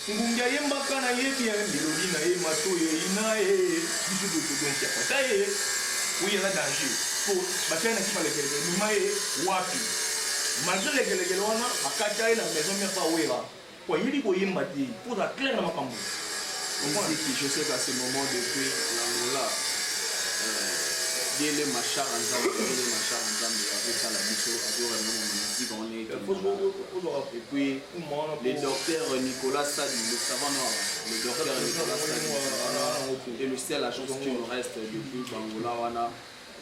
ngungia yemba kana ye ki ya melodi na ye mato ye ina ye bisu do donc ya pata ye oui na danger so ba tena ki ma legeleke ni ma ye wapi malgré les gars wana akata ina maison mère pas wera kwa yili ko yimba ti pour la claire na makambo musique je sais qu'à ce moment depuis l'Angola les machar ensemble avec ça la biso avec vraiment musique on est et puis les docteurs Nicolas Sadi le savant noir le docteur Nicolas Sadi et le seul agence qui nous reste depuis l'Angola wana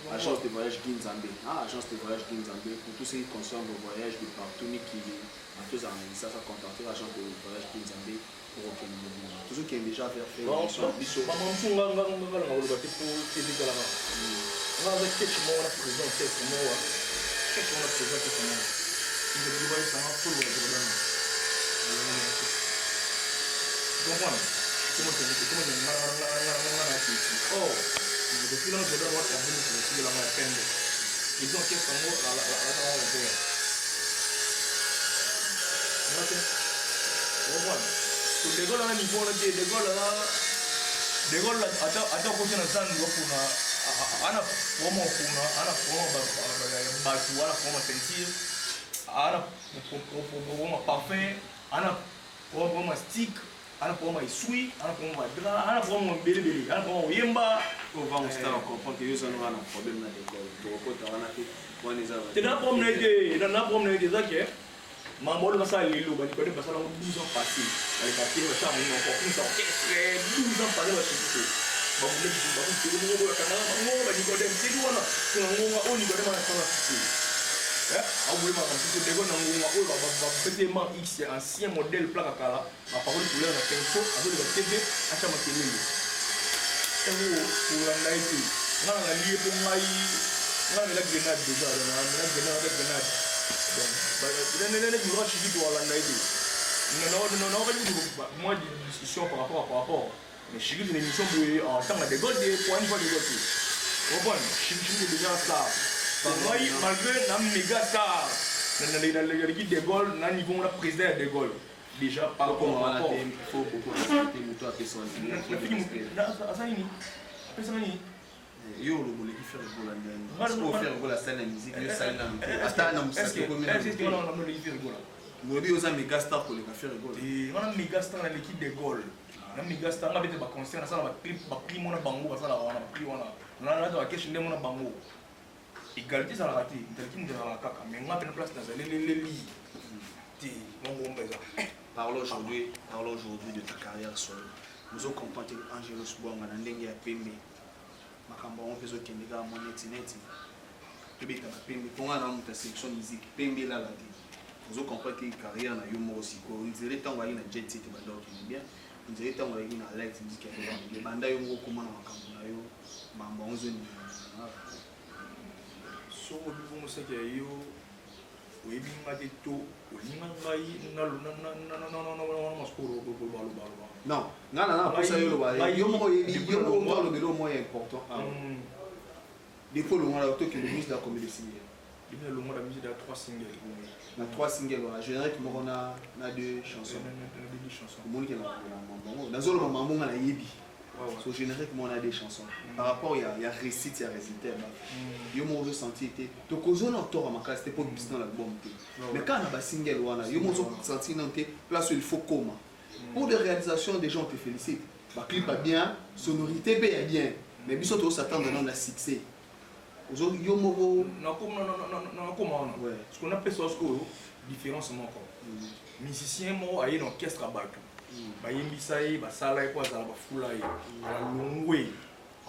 agence de voyage Ginzambe, agence de voyage Ginzambe pour tous ceux qui concernent le voyage de partout qui a tous organisé ça contacter l'agence de voyage Ginzambe pour aucun mouvement. Tous ceux qui ont déjà fait maman funga nga ngolo bati pour tv kala nga nga sketch mo na président test mo wa sketch mo na président test mo il veut voir ça en full wa problème comprendre comment na oh depuis là je dois voir ça de la peine ils ont qu'est-ce qu'on la so de gola na niveau na de gola ata ko tena zandu kuna ana promo batu wala promo sentir ana promo parfum ana promo stick ana promo isui ana promo dra ana promo belebele ana promo yemba on va on comprend que ils ont un problème na l'école to ko ta wana te wani za te na promo na zake mambo le ça lelo ba ko de basala 12 ans passé avec papier ba chambre on ko ça très 12 ans passé ba chiki ba mu le ba ku tiri ngo ba kana ngo ba ni ko dem tiri wana ngo ngo oni ko de ma ko a voulu ma comme de go na ngo ba bêtement X ancien modèle plaque kala ba parole couleur na penso avec le TV acha ma kelele pour la night na la lié pour ngai na la grenade déjà na la grenade donc il y a chiki to la night non moi discussion par rapport mais chiki de l'émission en temps de gol des points de gol tu comprends chiki déjà ça moi malgré na méga star na l'équipe de gol na niveau la président de gol déjà par rapport à il faut beaucoup respecter muto à personne ça ini personne ni yo le bole qui faire gola ndani parce qu'on faire gola scène musique yo ça na ata na musiki ko mena est-ce que on a le faire gola mobi oza méga star pour le faire gola et on a méga star dans l'équipe de gol na méga star ngabete ba concert na sala ba clip mona bango ba sala wana clip wana na to akesh ndemo na bango égalité ça la raté intelligent de la kaka mais ngapé na place dans les ti mongo mbeza parlons aujourd'hui de ta carrière solo nous avons compris Angelo Subonga na ndenge ya pembe makambo on fait okende ka moneti tobeta pembe ponga na muta section musique pembe la ladi nous comprendre que carrière na yo mo aussi ko on dirait tango na jet set ba donc bien on dirait tango na light musique ya le banda yo ngo komona makambo na yo mambo on zeni so obibo museke yo oyebi ngate to olinga ngai na maskoro balo non ngana pour ça yo lo ba yo mo parle de lo mo important des fois le monde auto que le ministre de la comédie il y a le monde de la musique de 3 singles na 3 singles voilà général qui mo na 2 chansons le monde qui na dans le mambo na yebi so génériquement on a des chansons par rapport il y a récit il y a résultat yo mo ressenti était to kozo na tort ma c'était pas business dans l'album mais quand on a ba single wana yo mo senti non té place où il faut comment pour des réalisations des gens te félicitent ba clip pas bien sonorité bien mais biso to s'attendre dans la succès aujourd'hui yo mo non comment parce qu'on appelle ça ce différence moko musicien moko aye na orchestre bato bayembisa ye basala ye po azala bafula ye alongwe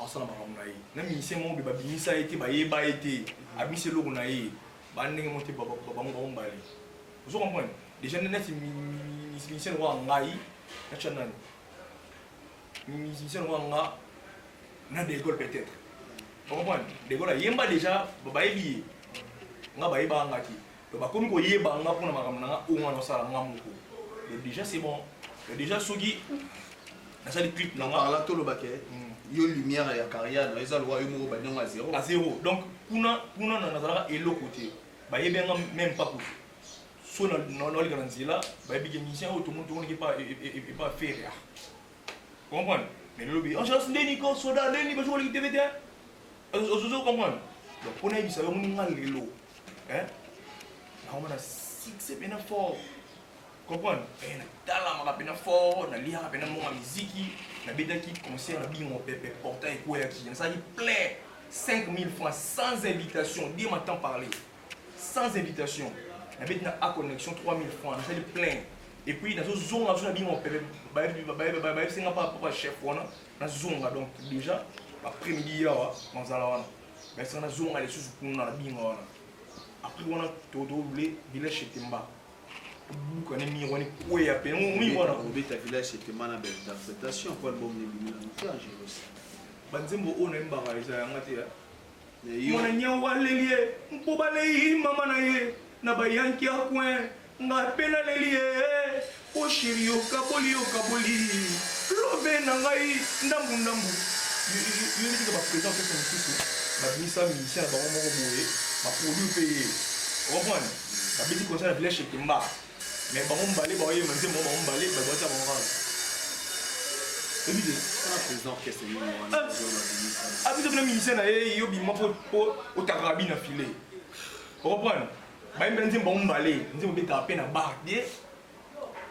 asala makambo na ye na musicien moko mpe babimisa ye te bayeba ye te abimisa eloko na ye bandenge mo te bango baombale ozo comprendre déjà neti musicien lokola ngai natya nani musicien lokola nga na dégole peut-être comprendre dégole ayemba déjà bayebi ye nga bayebaka nga te to bakomi koyeba nga mpona makambo na nga oyo nga nasala nga moko déjà c'est bon déjà soki nasali clip na nga par là tolobake yo lumière ya carrière eza lowa yo moko bandongo à zéro donc kuna nazalaka eloko te bayebi nga même pas kutu so noleka na nzela bayebike musicien oyo tomoniki epa faire comprendre mais lobi angels ndeni ko soda ndeni basokoleki tv te ozo comprendre donc mpona yebisa yo moni nga lelo naomona succès pena fort comprendre natalamaka pena fort naliaka pena monga miziki nabetaki concert na bingo pepe portail ekweyaki nasalaki plein 5000 francs sans invitation dis m'entends parler sans invitation nabeti na a connexion 3000 francs nasali plein et puis nazozonga so na bingo pepe bayebisenga papa chef wana nazonga donc déjà après-midi awa nazala wana bayebisenga nazonga lisusu kuna na bingo wana après wana todobule village chez Temba buka ne mi woni kweya pe mi wana obeta village chez Temba na belle interprétation pour album ne bimi na montage aussi banzembo ona mbaka eza yanga te mwana nyawa lelie mpoba lei mama na ye na bayanki akwen nga pena lelie o shiri yo kaboli lobe na ngai ndambu yo ni ka ba présent que c'est tout ba misa musicien ba moko boye ba produit payé comprendre ba biti concert na village chez Temba mais ba mbale ba ye manze mo ba mbale ba bota ba ngala ebide président orchestre ni wana abide na musicien na ye yo bima po o tarabi na filet comprendre ba mbele nzembo mbale nzembo beta pe na bar die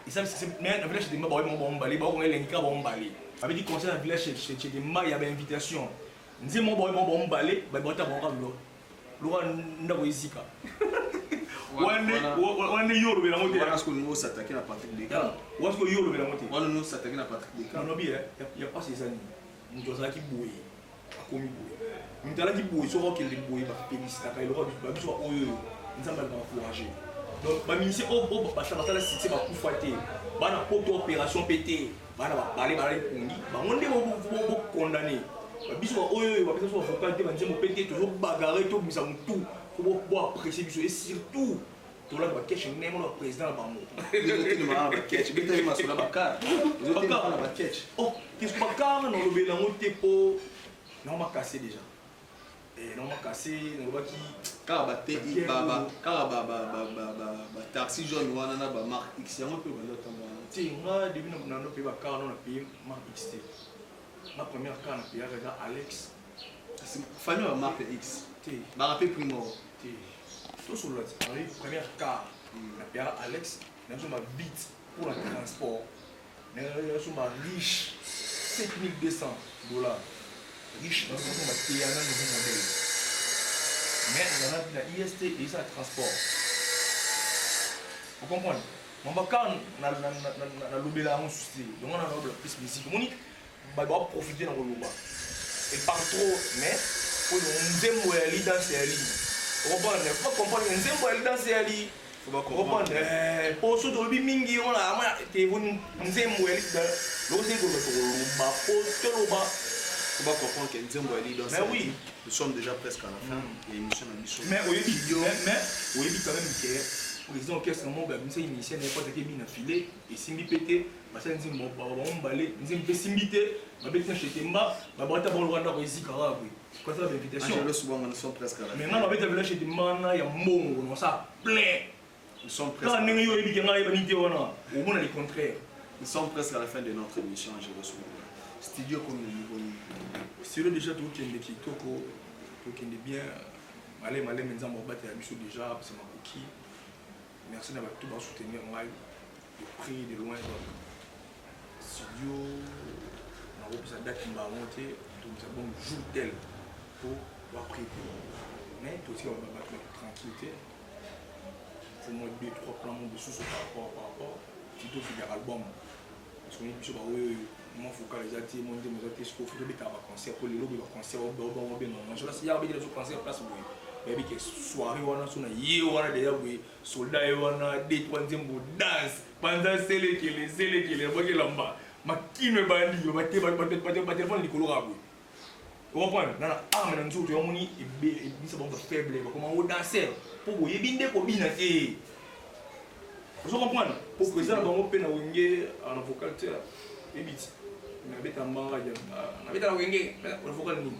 et ça c'est mais na village chez Temba ba ye mo mbale ba ko ngelenga ba mbale abidi concert na village chez Temba ya ba invitation nzembo ba ye mo mbale ba bota ba ngala lo ndako izika wane yolo bela mote parce que nous s'attaquer à Patrick Beka parce que yolo bela mote wana nous s'attaquer à Patrick Beka non bien y a pas ces années nous ça qui boye akomi boye mutala ki boye so ko ke le boye ba féliciter ka le ko ba biso oyo nzamba ba encourager donc ba ministre ba ça la cité ba ku faté ba na poto opération pété ba na ba parler ba kongi ba ngonde bo condamner ba biso oyo ba biso avocat te ba nzembo pété toujours bagarrer to misa mutu pour apprécier et surtout tout là ba catch même le président ba mo tu ma ba catch beta ma sur la bakar la ba catch oh qu'est-ce que bakar non le bela monté po non m'a cassé déjà et non m'a cassé non ba qui car ba te ba car ba taxi jaune wana na ba marque X yango pe ba lota mo ti nga début na no pe ba car non na pe marque X ma première car na pe avec Alex famille ba marque X ba rappel primo tout sur l'autre première car la pierre Alex nous sommes vite pour le transport nous sommes riches $7200 riches nous sommes payés dans le modèle mais on a la IST et ça transport vous comprenez mon car na lobela on souci donc on a la plus musique on va profiter dans le loba et par trop mais pour nous aimer dans ces lignes comprendre faut comprendre nzembo ali dans ces ali faut comprendre pour ceux de mingi on a moi te venu nzembo ali dans le c'est pour le ba pour te ba faut pas comprendre que nzembo ali dans mais oui nous sommes déjà presque à la fin et l'émission a mis mais oui quand même que président orchestre mon gars monsieur initial n'est pas que bien affilé et simbi pété parce que nzembo ba balé nzembo simbité ba betin chez Temba ba bota bon Rwanda ko izikara oui quoi ça l'invitation le souvent nous sommes presque à la fin maintenant avec le village chez Temba ya mbongo non ça plein nous sommes presque quand ningi yo ebikanga ibanité wana au moins le contraire nous sommes presque à la fin de notre émission je reçois studio comme niveau studio déjà tout qui est kitoko tout qui est bien allez nzambo battre ya biso déjà c'est ma coquille merci d'avoir tout soutenir moi de prix de loin donc studio na repisa date mba monter donc c'est bon jour tel pour prêter mais tout aussi on va battre tranquillité faut moins 2-3 plans dessous par rapport plutôt faire album parce qu'on est plus sur mon focal les athées mon demo athées ce qu'il faut des concert pour les lobes concert au bien non je sais il y a des concert place oui mais que soirée on a son yé on a déjà oui soldat on a des troisième danse pendant c'est les voix que lamba makino bandi yo ba téléphone likolo rabou vous comprenez dans la arme dans tout on y et ça bon faible comment on danser pour vous yebinde ko bina te vous comprenez pour que ça dans peine wenge en vocal tu et bit na beta mbanga na beta wenge en vocal ni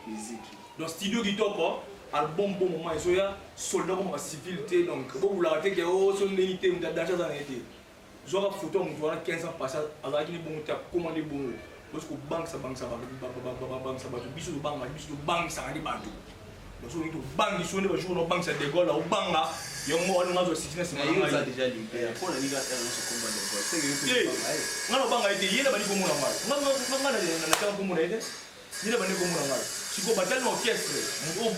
musique dans studio qui top album bon moment so ya soldat comme civilité donc vous la tête que oh son unité on danger dans été genre photo on voit 15 ans passé alors qu'il est bon tu as commandé bon parce que banque ça biso banque ça ali bantu donc on dit banque ils sont des jours no banque ça dégole au banque là yo mo on a zo sitine c'est il a déjà libéré pour la liga elle se combat de gol c'est que ngalo banque été yena bali ko mona mal ngalo na kama ko mona ite yena bali ko mona mal siko batal no orchestre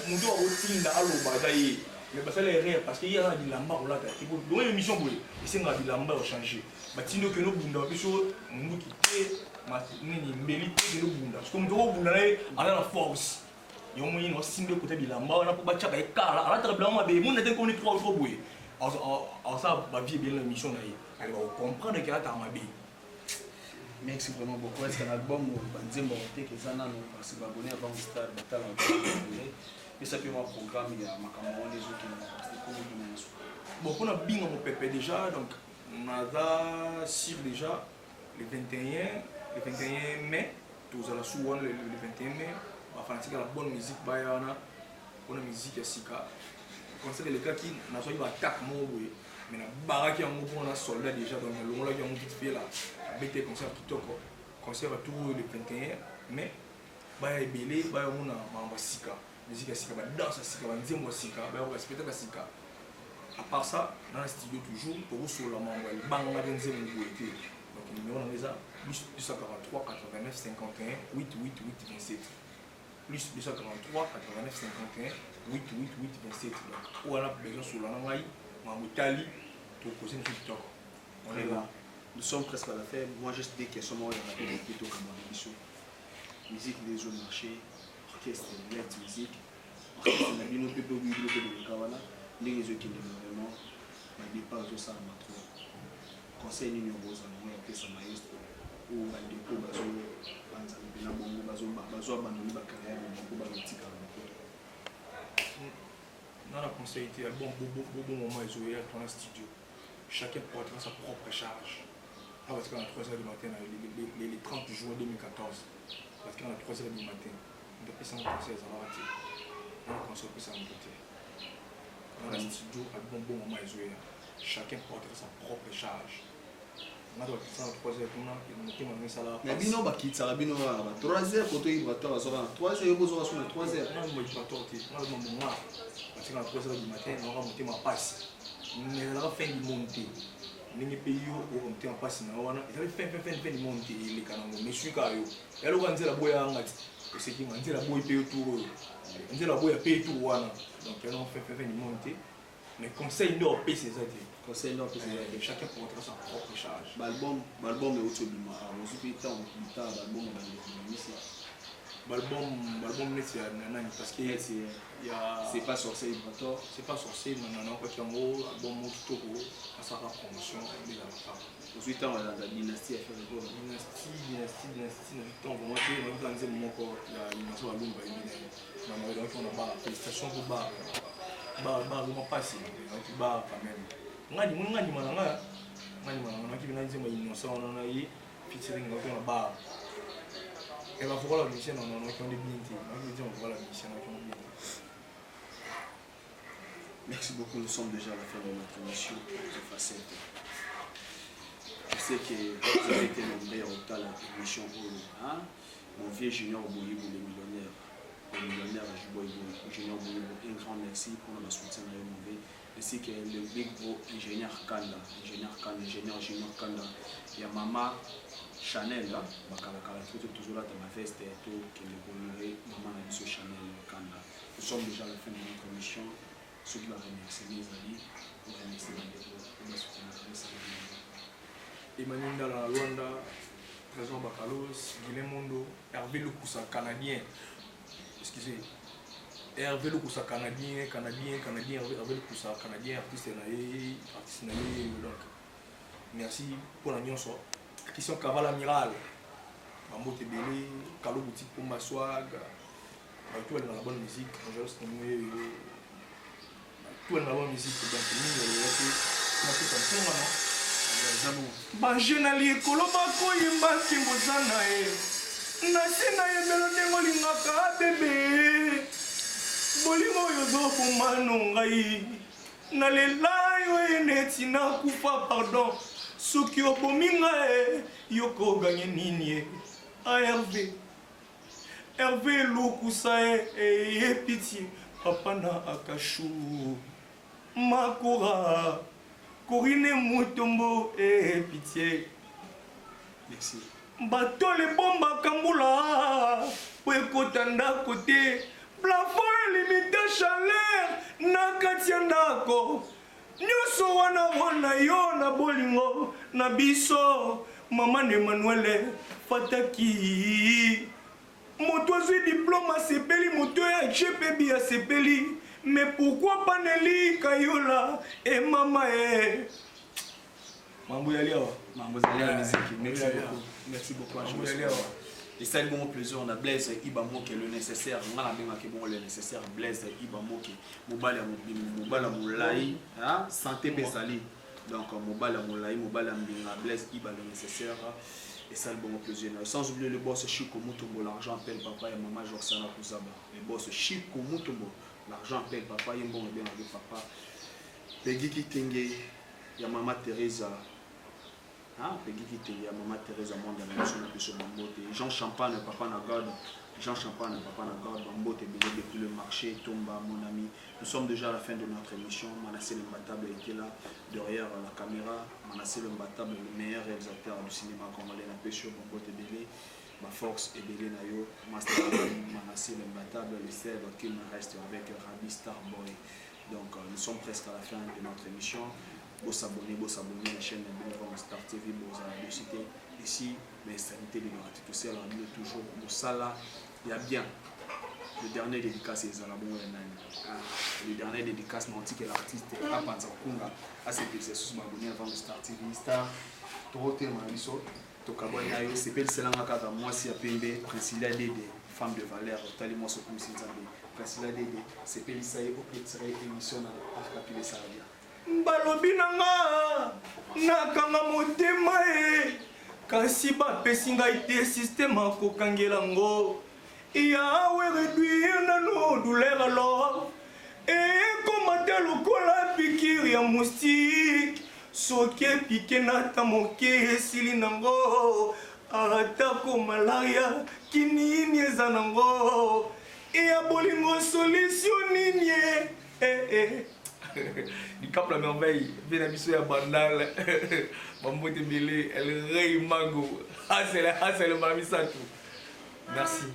mundo wa otinda alo bataye mais parce que les rêves parce qu'il y a des lambas là tu peux donner une mission pour et c'est nga des lambas changer batindo que no bunda biso mundu qui nini mbelite de bunda parce que mundo bunda na ala la force yo mo yino simbe côté bilamba na pour batcha ba ekala ala tra blanc be mun na ten ko ni 3 trop boye alors ça va vie bien la mission na elle va comprendre que ta mabe. Merci vraiment beaucoup. Est-ce qu'un album Banzembo que ça n'a parce que abonné avant le stade battle mais ça peut un programme il y a makamon les autres qui n'ont pas comme bon pour na bingo mon pépé déjà donc on a sur déjà le 21 mai tous à la souvent le 21 mai on va faire la bonne musique bayana bonne musique sika concert les gars qui n'a pas eu attaque mon oui mais na baraki en gros on a soldat déjà dans le long là qui ont vite fait là avec concert tout concert tout le 21 mai baya belé baya on a mamba sika musique sika ba danse sika ba nzembo sika ba respecter sika à part ça dans le studio toujours pour vous sur la mamba banga nzembo été donc numéro on les a plus 243 89 51 8 27 plus 243 89 51 8 27 donc on a besoin sur la ngai Mamutali pour causer une TikTok. On est là. Nous sommes presque à la fin. Moi, juste des questions. Moi, on a plutôt comme ambition. Musique des zones marché, orchestre, net musique. Orchestre, on a bien notre peuple, le Kawana. Les réseaux qui nous vraiment. On ne pas tout ça à trop. Conseil numéro 1, on a appelé ça maestro. Ou on a des cours, bazo, abandonné ma carrière, on a petit dans la conseillité, bon moment ils ont eu dans le studio. Chacun portera sa propre charge. Parce qu'à 3h du matin, les 30 juin 2014, parce qu'à 3h du matin, depuis 100 conseils, ça va rater. Dans le conseil, ça va monter. Dans le studio, à bon moment ils ont eu. Chacun portera sa propre charge. On a 3h du matin, mais bino bakitsa bino 3h koto ibrateur azora 3h yobozo wasuna 3h non moi je pas torté moi le moment parce que à 3h du matin on va monter ma passe mais la fin du monter ningi pays au monter en passe na wana il fait du monter les kanango mais suis ka yo yalo kanzela boya ngati c'est qui manzela boy pays tout nzela boya pays tout wana donc yalo fait du monter mais conseil no PC ça dit conseil no PC chacun portera sa propre charge album est autobima on se fait temps album L'album net parce que c'est pas sorcier Ibrator c'est pas sorcier non parce qu'en gros album tout à sa promotion mais la part ensuite on a la dynastie à faire le dynastie temps vraiment on va organiser mon corps la animation album va venir donc on a pas félicitations pour bar vraiment passé donc bar quand même ngani malanga qui vient dire moi innocent on a eu featuring donc on a bar. Et va voir la mission qui ont des biens. On va la mission qui ont des biens. Merci beaucoup, nous sommes déjà à la fin de notre émission de Facette. Je sais que vous avez été nombreux au temps de l'émission. Mon vieux Junior Bouyebo, le millionnaire Junior Bouyebo, un grand merci pour notre soutien à Mové. Ainsi que le big bro ingénieur Kanda, ingénieur Junior Kanda. Il y a Maman Chanel là, toujours là dans ma veste et tout, qui est le Maman Chanel Kanda. Nous sommes déjà à la fin de notre émission. ceux qui vont remercier les amis, pour remercier les gens, pour me soutenir. Emmanuel Ndala Luanda, Trésor Bakalos, Guilhem Mondo, Hervé Lukusa, Canadien. Excusez. Hervé Lukusa, Canadien, Hervé Lukusa, Canadien, artiste naïe, donc. Merci pour la nuance. Qui sont Caval Amiral, Mambo Tebele, Kalo Boutique pour ma swag, tout est dans la bonne musique. Tout est dans la bonne musique, donc bajenali koloba koyimba kimbozana nasi na yemelo ndengo lingaka bebe bolingo oyo zobomano ngai nalela yo neti nakufa pardon soki obomi ngai yokoganye nini Hervé Lukusa pitié papa na akashu makura Corinne Moutombo pitié. Merci. Bateau les bombes Kambula. Kotanda côté. Plafond limité chaleur. Nakatiandako. Nyuso wana yo na bolingo. Na biso. Maman Emmanuel Fataki. Moto a diplôme à Sepeli. Moto a GPB à Sepeli. Mais pourquoi pas Nelly Kayola et Mama Mambouyaliawa. Mambouyaliawa musique. Merci beaucoup. Merci beaucoup. Et ça, c'est bon plaisir. On a Blaise Ibamo qui est le nécessaire. On a bien qui est le nécessaire. Blaise Ibamo qui est Mobala Moulaï. Santé Besali. Donc Mobala Moulaï, Mobala Mbinga, Blaise Iba le nécessaire. Et ça, le bon plaisir. Sans oublier le boss Chico Mutombo. L'argent appelle papa et maman Jorsana Kouzaba. Le boss Chico Mutombo. L'argent appelle papa, il y a un bon bien avec papa. Peggy Kitenge, il y a maman Teresa. Peggy Kitenge, il y a maman Teresa, monde dans la mission de M. Bambote. Jean Champagne, papa Nagard. Jean Champagne, papa Nagard. Bambote, depuis le marché, Tomba, mon ami. Nous sommes déjà à la fin de notre émission. Manassé Lembatable était là, derrière la caméra. Manassé Lembatable, le meilleur réalisateur du cinéma congolais, la pêche, Bambote Bélé. Ma force est Bélé Nayo, Master Manassé Lembatable, le cèdre qui me reste avec Rabi Starboy. Donc nous sommes presque à la fin de notre émission. Vous s'abonnez, la chaîne de Star TV, vous avez cité ici, mais sanité de gratuité, c'est la mieux toujours. Moussala, il y a bien. Le dernier dédicace c'est Zalabon le dernier dédicace Mantique et l'artiste Apanza Kunga. À cette exercice, m'abonner avant Star TV. Star, Toroté Maniso. C'est pas le cas moi si APB, Priscilla Dédé, femme de valeur, Talimo Sokum Sinzambe, Priscilla Dédé, c'est pas ça au petit émission à Capile Sarabia. Balobi nanga nakanga motema kasi bapesinga ite système akokangelango yawe réduire nano douleur alors et commander lokola piqûre ya moustique soki piqué nata moke esili nango atako malaria kinini eza nango ya bolingo solution nini du Cap la merveille vient à ya bandal Bambote Bélé elle rey mago c'est le mamisatou merci.